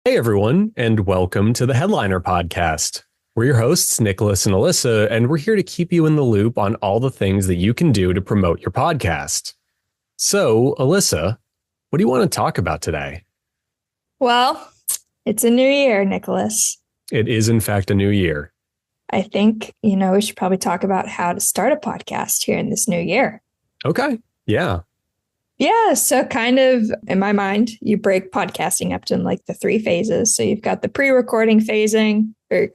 Hey, everyone, and welcome to the Headliner Podcast. We're your hosts, Nicholas and Elissa, and we're here to keep you in the loop on all the things that you can do to promote your podcast. So, Elissa, what do you want to talk about today? Well, it's a new year, Nicholas. It is, in fact, a new year. I think, we should probably talk about how to start a podcast here in this new year. Okay. Yeah. Yeah. So kind of in my mind, you break podcasting up to like the three phases. So you've got the pre-recording phase early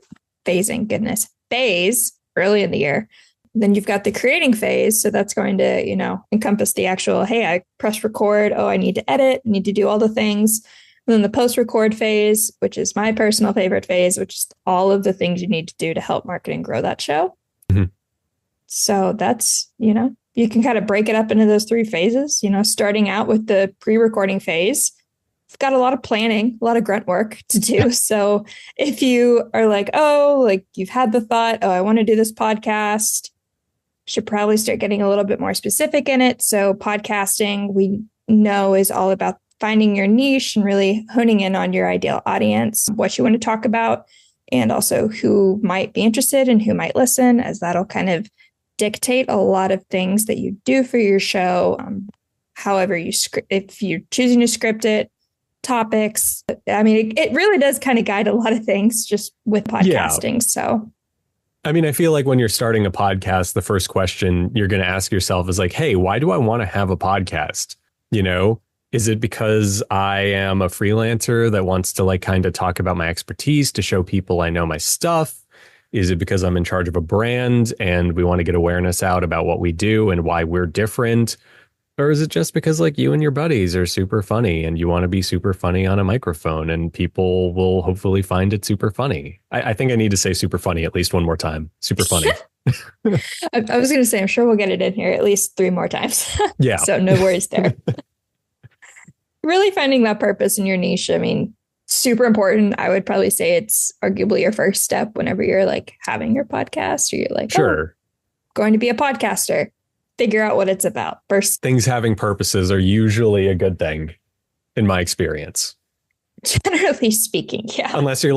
in the year. Then you've got the creating phase. So that's going to, encompass the actual, hey, I press record. Oh, I need to edit, need to do all the things. And then the post-record phase, which is my personal favorite phase, which is all of the things you need to do to help market and grow that show. Mm-hmm. So that's, you can kind of break it up into those three phases, starting out with the pre-recording phase. It's got a lot of planning, a lot of grunt work to do. So if you are like, you've had the thought, I want to do this podcast, should probably start getting a little bit more specific in it. So podcasting, we know, is all about finding your niche and really honing in on your ideal audience, what you want to talk about, and also who might be interested and who might listen, as that'll kind of dictate a lot of things that you do for your show. However you script, if you're choosing to script it, topics. I mean, it really does kind of guide a lot of things just with podcasting. Yeah. So, I mean, I feel like when you're starting a podcast, the first question you're going to ask yourself is like, hey, why do I want to have a podcast? Is it because I am a freelancer that wants to kind of talk about my expertise to show people I know my stuff? Is it because I'm in charge of a brand and we want to get awareness out about what we do and why we're different? Or is it just because you and your buddies are super funny and you want to be super funny on a microphone and people will hopefully find it super funny? I think I need to say super funny at least one more time. Super funny. I was going to say, I'm sure we'll get it in here at least 3 more times. Yeah. So no worries there. Really finding that purpose in your niche. I mean, super important. I would probably say it's arguably your first step whenever you're having your podcast, or you're sure, going to be a podcaster. Figure out what it's about first. Things having purposes are usually a good thing, in my experience. Generally speaking, yeah. Unless you're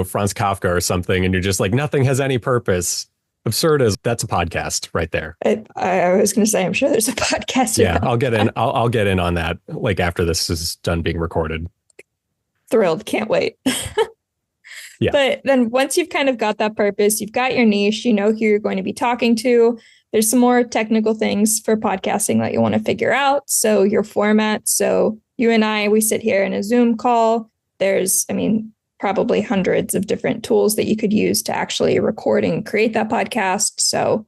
Franz Kafka or something, and you're just nothing has any purpose. Absurd as that's a podcast right there. I was going to say, I'm sure there's a podcast. Yeah, I'll get in. I'll get in on that after this is done being recorded. Thrilled. Can't wait. Yeah. But then once you've kind of got that purpose, you've got your niche, you know who you're going to be talking to. There's some more technical things for podcasting that you want to figure out. So your format. So you and I, we sit here in a Zoom call. There's, probably hundreds of different tools that you could use to actually record and create that podcast. So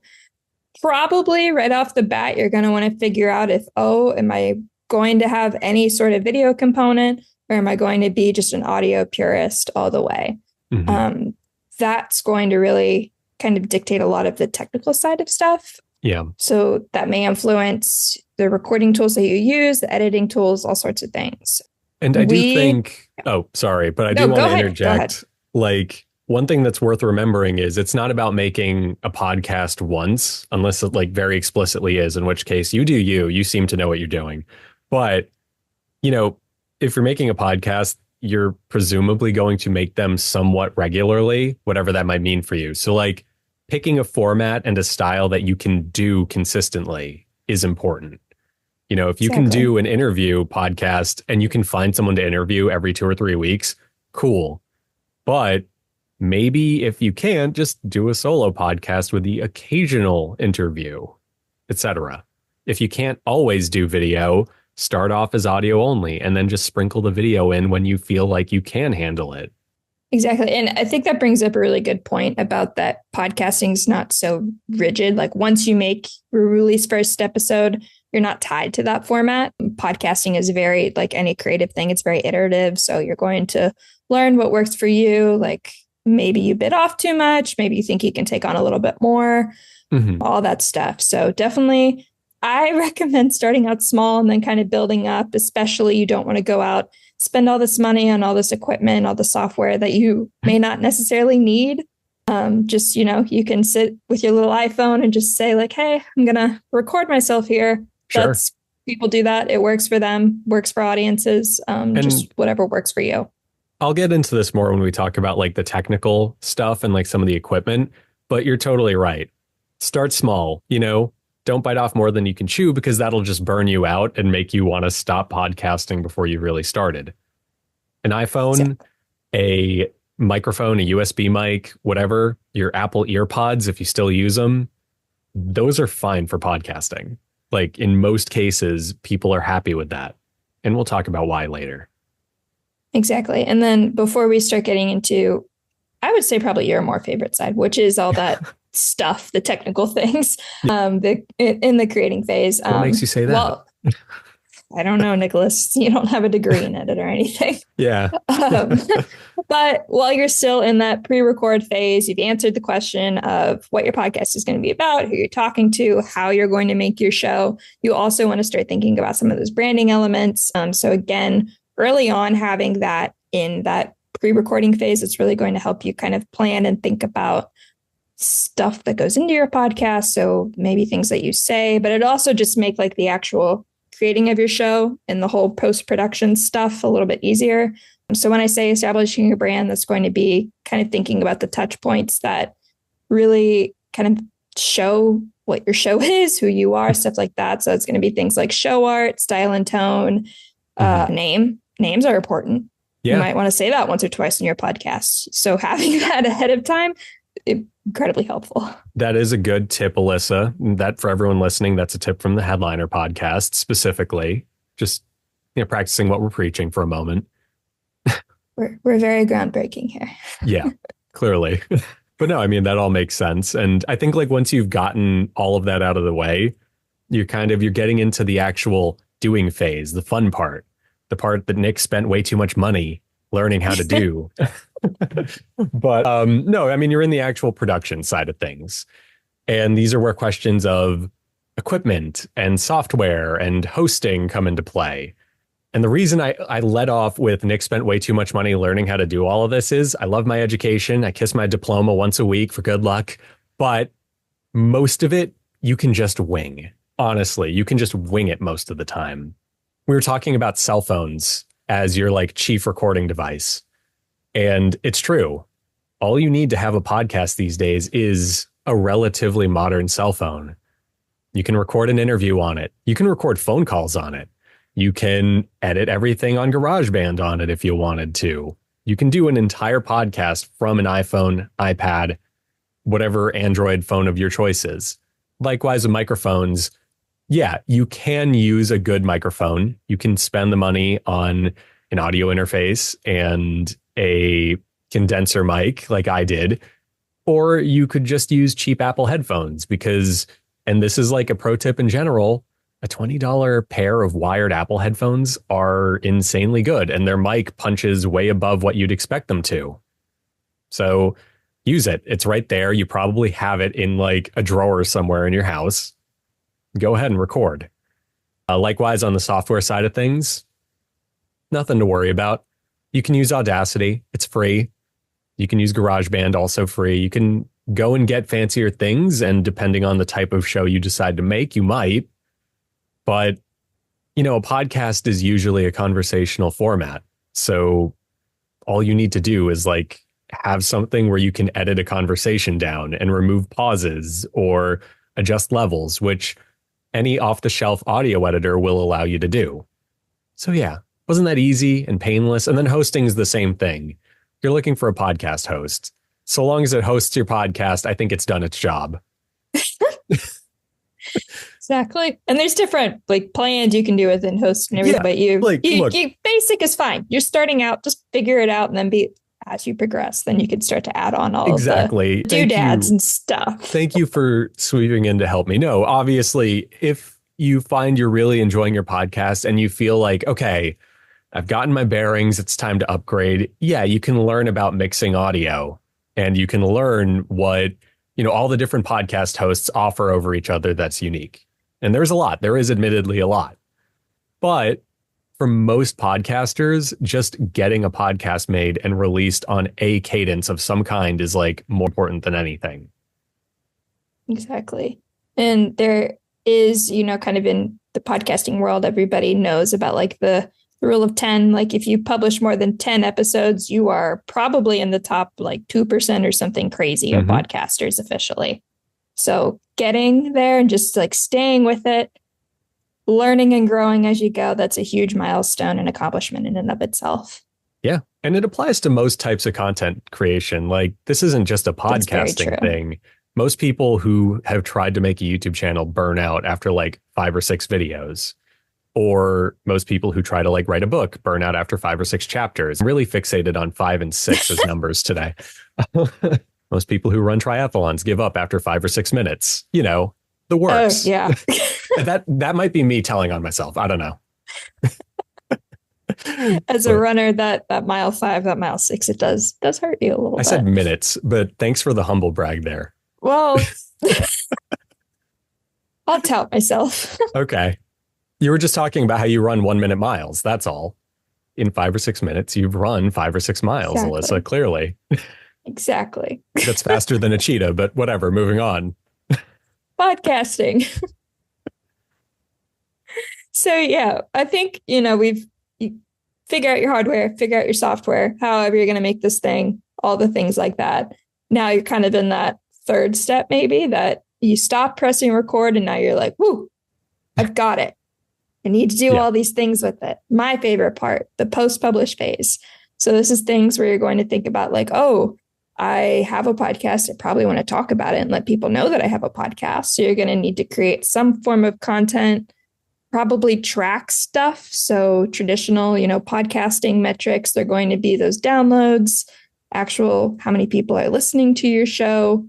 probably right off the bat, you're going to want to figure out if, am I going to have any sort of video component? Or am I going to be just an audio purist all the way? Mm-hmm. That's going to really kind of dictate a lot of the technical side of stuff. Yeah. So that may influence the recording tools that you use, the editing tools, all sorts of things. And I do think, sorry, but I do want to interject. One thing that's worth remembering is it's not about making a podcast once, unless it very explicitly is, in which case you do you seem to know what you're doing. But, if you're making a podcast, you're presumably going to make them somewhat regularly, whatever that might mean for you. So picking a format and a style that you can do consistently is important. If you can do an interview podcast and you can find someone to interview every 2 or 3 weeks, cool. But maybe if you can't, just do a solo podcast with the occasional interview, etc. If you can't always do video, start off as audio only and then just sprinkle the video in when you feel like you can handle it. Exactly. And I think that brings up a really good point about that podcasting is not so rigid. Once you make release first episode, you're not tied to that format. Podcasting is very, any creative thing, it's very iterative. So you're going to learn what works for you. Maybe you bit off too much. Maybe you think you can take on a little bit more, all that stuff. So definitely, I recommend starting out small and then kind of building up, especially you don't want to go out, spend all this money on all this equipment, all the software that you may not necessarily need. You can sit with your little iPhone and just say hey, I'm going to record myself here. Sure. People do that. It works for them, works for audiences, just whatever works for you. I'll get into this more when we talk about like the technical stuff and like some of the equipment, but you're totally right. Start small, don't bite off more than you can chew because that'll just burn you out and make you want to stop podcasting before you really started. An iPhone, a microphone, a USB mic, whatever, your Apple EarPods, if you still use them, those are fine for podcasting. Like in most cases, people are happy with that. And we'll talk about why later. Exactly. And then before we start getting into, I would say probably your more favorite side, which is all that stuff, the technical things, in the creating phase. What makes you say that? Well, I don't know, Nicholas. You don't have a degree in it or anything. Yeah. But while you're still in that pre-record phase, you've answered the question of what your podcast is going to be about, who you're talking to, how you're going to make your show. You also want to start thinking about some of those branding elements. So again, early on, having that in that pre-recording phase, it's really going to help you kind of plan and think about stuff that goes into your podcast. So maybe things that you say, but it also just make like the actual creating of your show and the whole post-production stuff a little bit easier. So when I say establishing your brand, that's going to be kind of thinking about the touch points that really kind of show what your show is, who you are, stuff like that. So it's going to be things like show art, style and tone, names are important. Yeah. You might want to say that once or twice in your podcast. So having that ahead of time, incredibly helpful. That is a good tip, Elissa. That for everyone listening, that's a tip from the Headliner podcast specifically. Just practicing what we're preaching for a moment. We're very groundbreaking here. Yeah, clearly. But no, I mean, that all makes sense. And I think like once you've gotten all of that out of the way, you're getting into the actual doing phase, the fun part, the part that Nick spent way too much money learning how to do. But no, I mean, you're in the actual production side of things. And these are where questions of equipment and software and hosting come into play. And the reason I led off with Nick spent way too much money learning how to do all of this is I love my education. I kiss my diploma once a week for good luck. But most of it, you can just wing. Honestly, you can just wing it most of the time. We were talking about cell phones as your like chief recording device. And it's true. All you need to have a podcast these days is a relatively modern cell phone. You can record an interview on it. You can record phone calls on it. You can edit everything on GarageBand on it if you wanted to. You can do an entire podcast from an iPhone, iPad, whatever Android phone of your choice is. Likewise with microphones, yeah, you can use a good microphone. You can spend the money on an audio interface and a condenser mic like I did, or you could just use cheap Apple headphones because, and this is like a pro tip in general, a $20 pair of wired Apple headphones are insanely good and their mic punches way above what you'd expect them to. So use it. It's right there. You probably have it in like a drawer somewhere in your house. Go ahead and record. Likewise, on the software side of things, nothing to worry about. You can use Audacity. It's free. You can use GarageBand, also free. You can go and get fancier things. And depending on the type of show you decide to make, you might. But, a podcast is usually a conversational format. So all you need to do is like have something where you can edit a conversation down and remove pauses or adjust levels, which any off-the-shelf audio editor will allow you to do. So yeah, wasn't that easy and painless? And then hosting is the same thing. You're looking for a podcast host. So long as it hosts your podcast, I think it's done its job. Exactly. And there's different like plans you can do within host and everything, but you basic is fine. You're starting out, just figure it out and then as you progress, then you can start to add on all of the doodads and stuff. Thank you for sweeping in to help me. No, obviously, if you find you're really enjoying your podcast and you feel like, okay, I've gotten my bearings, it's time to upgrade. Yeah, you can learn about mixing audio and you can learn what, all the different podcast hosts offer over each other that's unique. And there's a lot. There is admittedly a lot. But for most podcasters, just getting a podcast made and released on a cadence of some kind is like more important than anything. Exactly. And there is, kind of in the podcasting world, everybody knows about like the the rule of 10, like if you publish more than 10 episodes, you are probably in the top like 2% or something crazy of podcasters officially. So getting there and just like staying with it, learning and growing as you go, that's a huge milestone and accomplishment in and of itself. Yeah. And it applies to most types of content creation. Like this isn't just a podcasting thing. Most people who have tried to make a YouTube channel burn out after like 5 or 6 videos. Or most people who try to like write a book burn out after 5 or 6 chapters. I'm really fixated on 5 and 6 as numbers today. Most people who run triathlons give up after 5 or 6 minutes. You know, the works. Yeah. that might be me telling on myself. I don't know. As a runner, that mile 5, that mile 6, it does hurt you a little bit. I said minutes, but thanks for the humble brag there. Well, I'll tout myself. Okay. You were just talking about how you run 1-minute miles. That's all. In 5 or 6 minutes, you've run 5 or 6 miles, exactly. Alyssa, clearly. Exactly. That's faster than a cheetah, but whatever, moving on. Podcasting. So, yeah, I think, you figure out your hardware, figure out your software, however you're going to make this thing, all the things like that. Now you're kind of in that third step, maybe, that you stop pressing record and now you're like, whoo, I've got it. I need to do all these things with it. My favorite part, the post-publish phase. So this is things where you're going to think about like, oh, I have a podcast. I probably want to talk about it and let people know that I have a podcast. So you're going to need to create some form of content, probably track stuff. So traditional, podcasting metrics, they're going to be those downloads, actual how many people are listening to your show,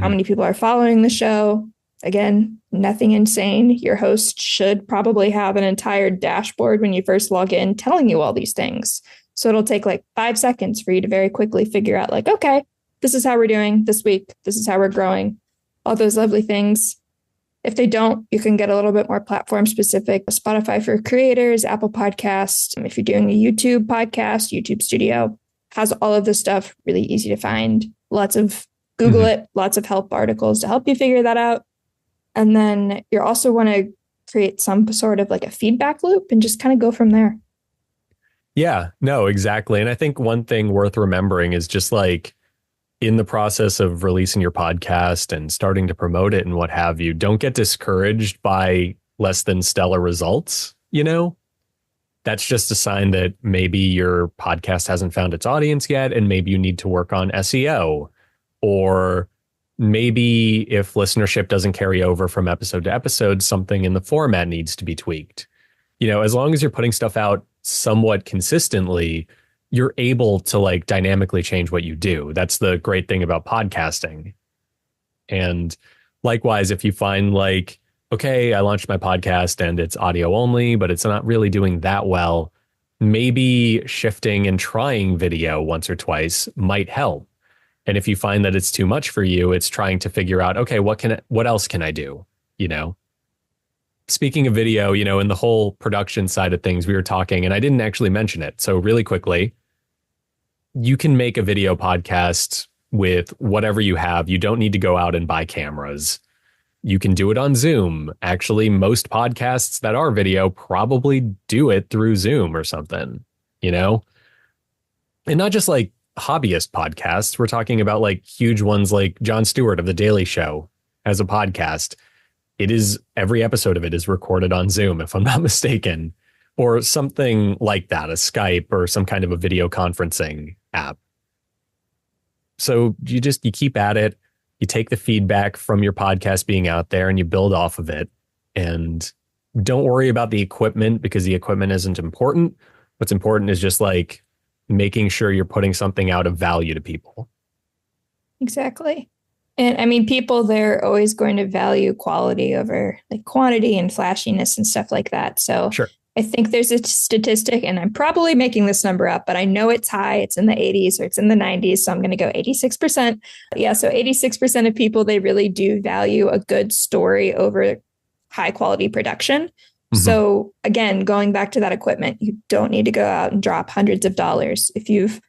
how many people are following the show. Again, nothing insane. Your host should probably have an entire dashboard when you first log in telling you all these things. So it'll take like 5 seconds for you to very quickly figure out like, okay, this is how we're doing this week. This is how we're growing. All those lovely things. If they don't, you can get a little bit more platform specific. Spotify for creators, Apple Podcasts. If you're doing a YouTube podcast, YouTube Studio has all of this stuff really easy to find. Lots of Google it, lots of help articles to help you figure that out. And then you also want to create some sort of like a feedback loop and just kind of go from there. Yeah, no, exactly. And I think one thing worth remembering is just like in the process of releasing your podcast and starting to promote it and what have you, don't get discouraged by less than stellar results. That's just a sign that maybe your podcast hasn't found its audience yet. And maybe you need to work on SEO, or maybe if listenership doesn't carry over from episode to episode, something in the format needs to be tweaked. As long as you're putting stuff out somewhat consistently, you're able to like dynamically change what you do. That's the great thing about podcasting. And likewise, if you find like, okay, I launched my podcast and it's audio only, but it's not really doing that well, maybe shifting and trying video once or twice might help. And if you find that it's too much for you, it's trying to figure out, okay, what else can I do? Speaking of video, in the whole production side of things, we were talking, and I didn't actually mention it. So really quickly, you can make a video podcast with whatever you have. You don't need to go out and buy cameras. You can do it on Zoom. Actually, most podcasts that are video probably do it through Zoom or something, and not just like hobbyist podcasts. We're talking about like huge ones like Jon Stewart of The Daily Show has a podcast. Every episode of it is recorded on Zoom, if I'm not mistaken, or something like that, a Skype or some kind of a video conferencing app. So you keep at it. You take the feedback from your podcast being out there and you build off of it. And don't worry about the equipment, because the equipment isn't important. What's important is just like making sure you're putting something out of value to people. Exactly. And I mean, people, they're always going to value quality over like quantity and flashiness and stuff like that. So sure. I think there's a statistic, and I'm probably making this number up, but I know it's high. It's in the 80s or it's in the 90s. So I'm going to go 86%. Yeah. So 86% of people, they really do value a good story over high quality production. So again, going back to that equipment, you don't need to go out and drop hundreds of dollars. If you've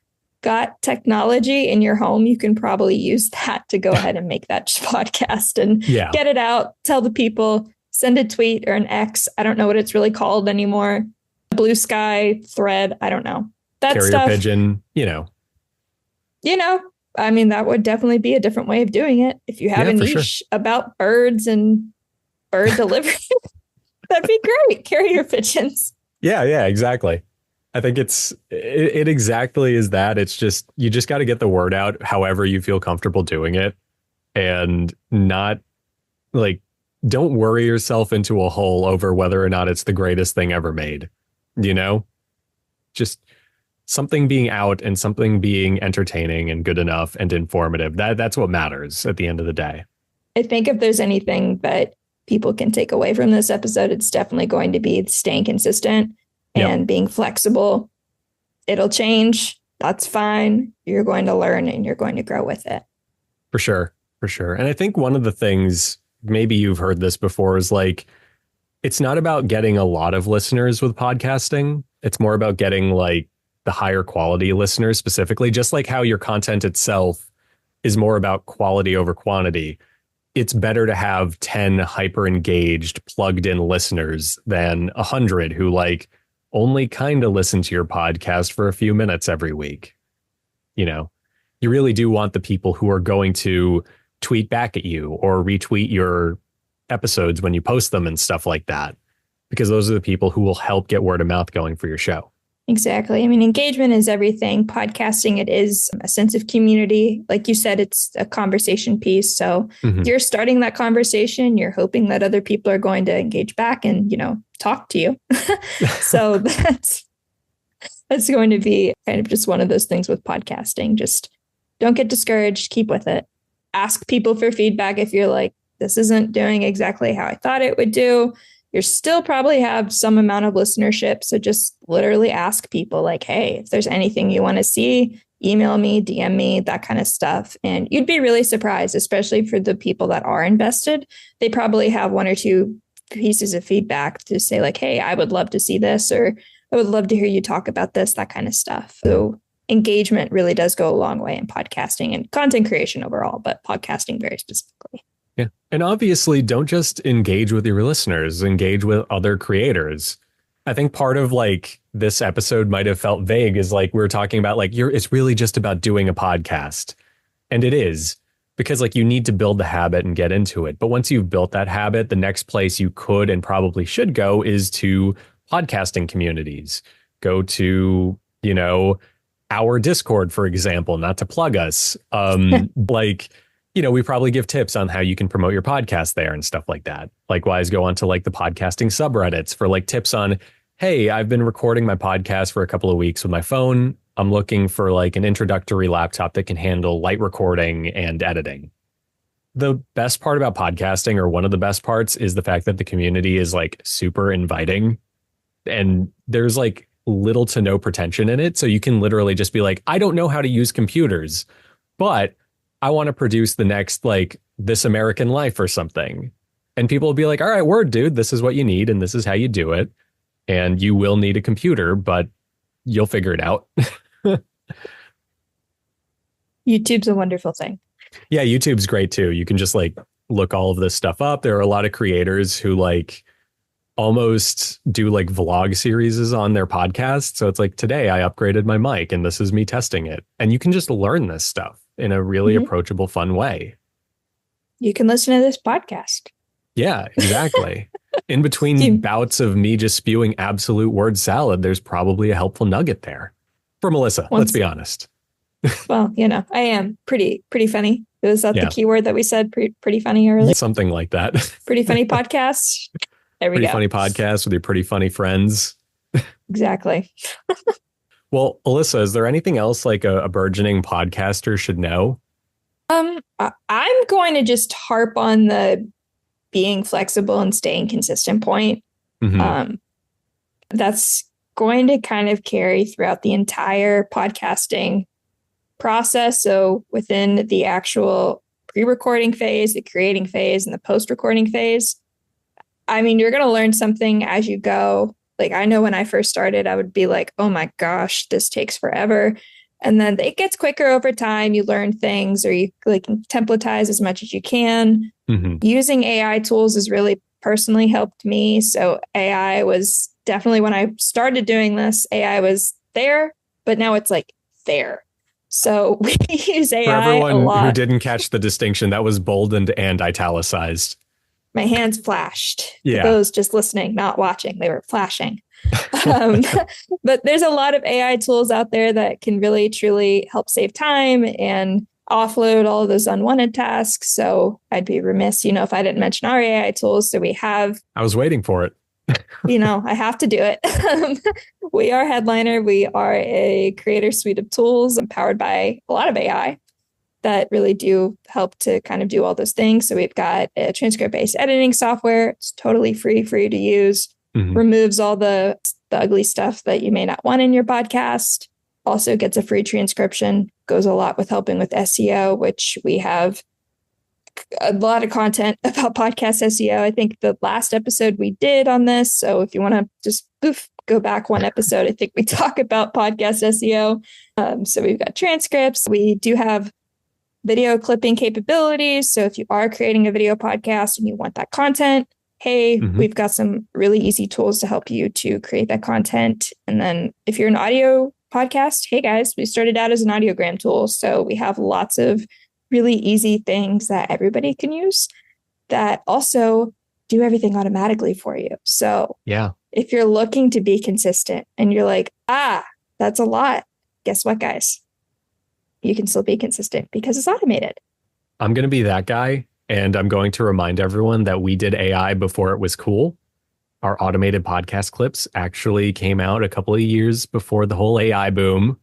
got technology in your home, you can probably use that to go ahead and make that podcast and get it out, tell the people, send a tweet or an X. I don't know what it's really called anymore. Blue Sky, Thread, I don't know. That Carrier stuff, pigeon, I mean, that would definitely be a different way of doing it. If you have a niche about birds and bird delivery, that'd be great. Carrier pigeons. Yeah, exactly. I think it exactly is that. It's just, you just got to get the word out however you feel comfortable doing it, and not like, don't worry yourself into a hole over whether or not it's the greatest thing ever made. Just something being out and something being entertaining and good enough and informative. That's what matters at the end of the day. I think if there's anything that people can take away from this episode, it's definitely going to be staying consistent and being flexible. It'll change. That's fine. You're going to learn and you're going to grow with it. For sure. And I think one of the things, maybe you've heard this before, is like, it's not about getting a lot of listeners with podcasting. It's more about getting like the higher quality listeners specifically, just like how your content itself is more about quality over quantity. It's better to have 10 hyper engaged, plugged in listeners than 100 who like only kind of listen to your podcast for a few minutes every week. You really do want the people who are going to tweet back at you or retweet your episodes when you post them and stuff like that, because those are the people who will help get word of mouth going for your show. Exactly. I mean, engagement is everything. Podcasting, it is a sense of community. Like you said, it's a conversation piece. So you're starting that conversation. You're hoping that other people are going to engage back and, talk to you. So that's going to be kind of just one of those things with podcasting. Just don't get discouraged. Keep with it. Ask people for feedback if you're like, this isn't doing exactly how I thought it would do. You still probably have some amount of listenership. So just literally ask people like, hey, if there's anything you want to see, email me, DM me, that kind of stuff. And you'd be really surprised, especially for the people that are invested. They probably have one or two pieces of feedback to say like, hey, I would love to see this, or I would love to hear you talk about this, that kind of stuff. So engagement really does go a long way in podcasting and content creation overall, but podcasting very specifically. Yeah. And obviously, don't just engage with your listeners, engage with other creators. I think part of like this episode might have felt vague is like we were talking about like it's really just about doing a podcast. And it is, because like you need to build the habit and get into it. But once you've built that habit, the next place you could and probably should go is to podcasting communities. Go to, our Discord, for example, not to plug us. We probably give tips on how you can promote your podcast there and stuff like that. Likewise, go on to like the podcasting subreddits for like tips on, hey, I've been recording my podcast for a couple of weeks with my phone. I'm looking for like an introductory laptop that can handle light recording and editing. The best part about podcasting, or one of the best parts, is the fact that the community is like super inviting, and there's like little to no pretension in it. So you can literally just be like, I don't know how to use computers, but I want to produce the next like This American Life or something. And people will be like, all right, word, dude, this is what you need. And this is how you do it. And you will need a computer, but you'll figure it out. YouTube's a wonderful thing. Yeah, YouTube's great too. You can just like look all of this stuff up. There are a lot of creators who like almost do like vlog series on their podcast. So it's like, today I upgraded my mic and this is me testing it. And you can just learn this stuff in a really approachable, fun way. You can listen to this podcast. Yeah, exactly. In between bouts of me just spewing absolute word salad, there's probably a helpful nugget there. For Melissa, let's be honest. Well, I am pretty funny. Was that the keyword that we said? Pretty funny earlier? Something like that. Pretty funny podcast. There we go. Pretty funny podcast with your pretty funny friends. Exactly. Well, Elissa, is there anything else like a burgeoning podcaster should know? I'm going to just harp on the being flexible and staying consistent point. That's going to kind of carry throughout the entire podcasting process. So within the actual pre-recording phase, the creating phase, and the post-recording phase, I mean, you're going to learn something as you go. Like, I know when I first started, I would be like, oh my gosh, this takes forever. And then it gets quicker over time. You learn things, or you like templatize as much as you can. Using AI tools has really personally helped me. So AI was definitely when I started doing this, AI was there, but now it's like there. So we use AI for everyone a lot. Who didn't catch the distinction, that was bolded and italicized. My hands flashed. Yeah. For those just listening, not watching, they were flashing. But there's a lot of AI tools out there that can really, truly help save time and offload all of those unwanted tasks. So I'd be remiss, if I didn't mention our AI tools. So we have... I was waiting for it. I have to do it. We are Headliner. We are a creator suite of tools empowered by a lot of AI that really do help to kind of do all those things. So we've got a transcript-based editing software. It's totally free for you to use. Removes all the ugly stuff that you may not want in your podcast. Also gets a free transcription. Goes a lot with helping with SEO, which we have a lot of content about podcast SEO. I think the last episode we did on this. So if you want to just go back one episode, I think we talk about podcast SEO. So we've got transcripts. We do have video clipping capabilities. So if you are creating a video podcast and you want that content, hey, we've got some really easy tools to help you to create that content. And then if you're an audio podcast, hey guys, we started out as an audiogram tool. So we have lots of really easy things that everybody can use that also do everything automatically for you. So yeah, if you're looking to be consistent and you're like, that's a lot, guess what, guys? You can still be consistent because it's automated. I'm going to be that guy. And I'm going to remind everyone that we did AI before it was cool. Our automated podcast clips actually came out a couple of years before the whole AI boom.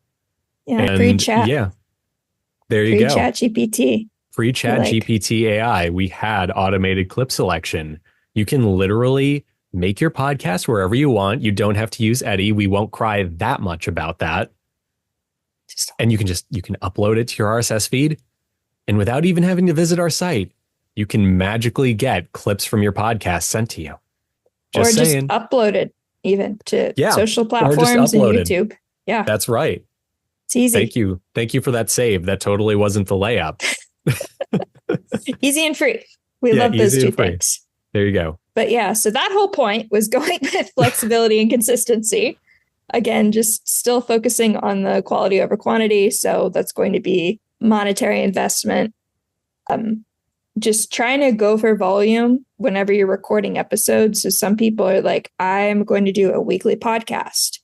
Yeah, and free chat. Yeah, there you free go. Free chat GPT. Free chat GPT AI. We had automated clip selection. You can literally make your podcast wherever you want. You don't have to use Eddie. We won't cry that much about that. And you can upload it to your RSS feed. And without even having to visit our site, you can magically get clips from your podcast sent to you. Just upload it even to social platforms and YouTube. Yeah. That's right. It's easy. Thank you for that save. That totally wasn't the layup. Easy and free. We love those two things. There you go. But yeah, so that whole point was going with flexibility and consistency. Again, just still focusing on the quality over quantity. So that's going to be monetary investment. Just trying to go for volume whenever you're recording episodes. So some people are like, I'm going to do a weekly podcast.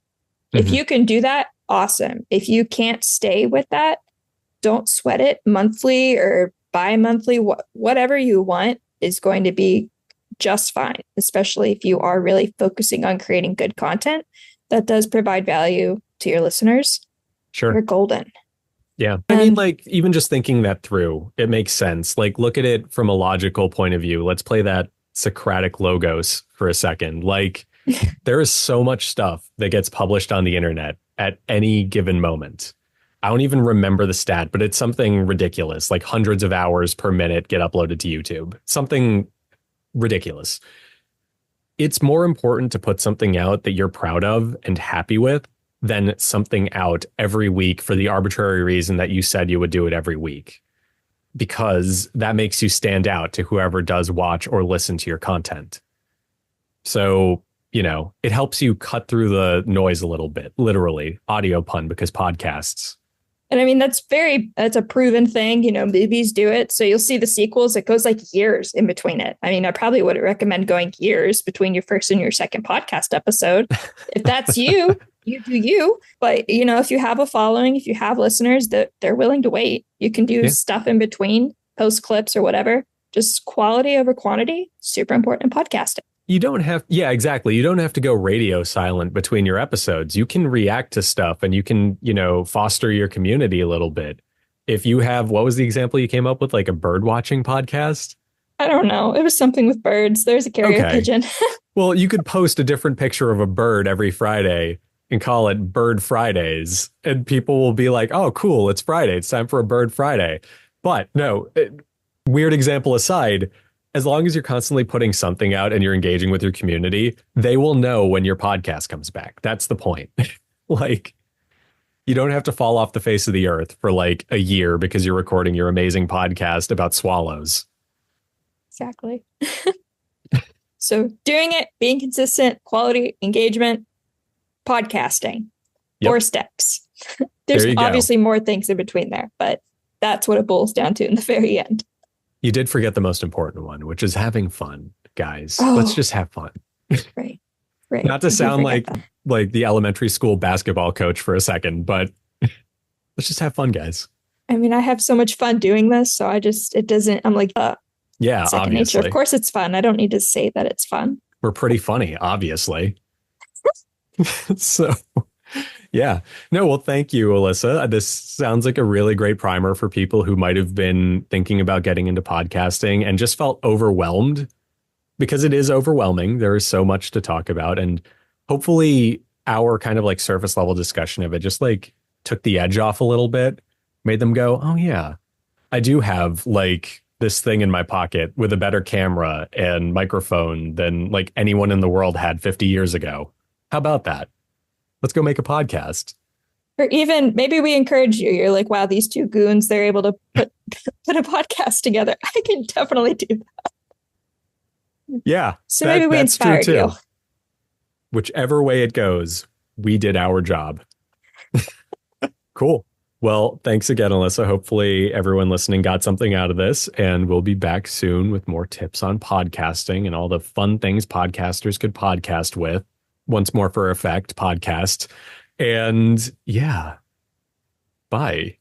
If you can do that, awesome. If you can't stay with that, don't sweat it. Monthly or bi-monthly, whatever you want is going to be just fine, especially if you are really focusing on creating good content that does provide value to your listeners. Sure. You're golden. Yeah. I mean, even just thinking that through, it makes sense. Look at it from a logical point of view. Let's play that Socratic logos for a second. There is so much stuff that gets published on the internet at any given moment. I don't even remember the stat, but it's something ridiculous. Hundreds of hours per minute get uploaded to YouTube. Something ridiculous. It's more important to put something out that you're proud of and happy with than something out every week for the arbitrary reason that you said you would do it every week, because that makes you stand out to whoever does watch or listen to your content. So, it helps you cut through the noise a little bit, literally, audio pun, because podcasts. And I mean, that's a proven thing. Movies do it. So you'll see the sequels. It goes years in between it. I mean, I probably wouldn't recommend going years between your first and your second podcast episode. If that's you, you do you. But, if you have a following, if you have listeners that they're willing to wait, you can do stuff in between, post clips or whatever. Just quality over quantity, super important in podcasting. You don't have, exactly. You don't have to go radio silent between your episodes. You can react to stuff and you can, foster your community a little bit. If you have, what was the example you came up with? A bird watching podcast? I don't know. It was something with birds. There's a carrier pigeon. Well, you could post a different picture of a bird every Friday and call it Bird Fridays. And people will be like, oh, cool. It's Friday. It's time for a Bird Friday. But no, weird example aside, as long as you're constantly putting something out and you're engaging with your community, they will know when your podcast comes back. That's the point. You don't have to fall off the face of the earth for a year because you're recording your amazing podcast about swallows. Exactly. So doing it, being consistent, quality, engagement, podcasting, 4 steps. There's obviously more things in between there, but that's what it boils down to in the very end. You did forget the most important one, which is having fun, guys. Let's just have fun. Right. Not to sound like the elementary school basketball coach for a second, but let's just have fun, guys. I mean, I have so much fun doing this, so I'm like, yeah, second obviously. nature. Of course it's fun. I don't need to say that it's fun. We're pretty funny, obviously. So, yeah. No, well, thank you, Elissa. This sounds like a really great primer for people who might have been thinking about getting into podcasting and just felt overwhelmed, because it is overwhelming. There is so much to talk about. And hopefully our kind of like surface level discussion of it just like took the edge off a little bit, made them go, oh yeah, I do have like this thing in my pocket with a better camera and microphone than like anyone in the world had 50 years ago. How about that? Let's go make a podcast. Or even maybe we encourage you. You're like, wow, these 2 goons, they're able to put a podcast together. I can definitely do that. Yeah. So maybe we inspired you. Whichever way it goes, we did our job. Cool. Well, thanks again, Elissa. Hopefully everyone listening got something out of this, and we'll be back soon with more tips on podcasting and all the fun things podcasters could podcast with. Once more for effect, podcast. And yeah, bye.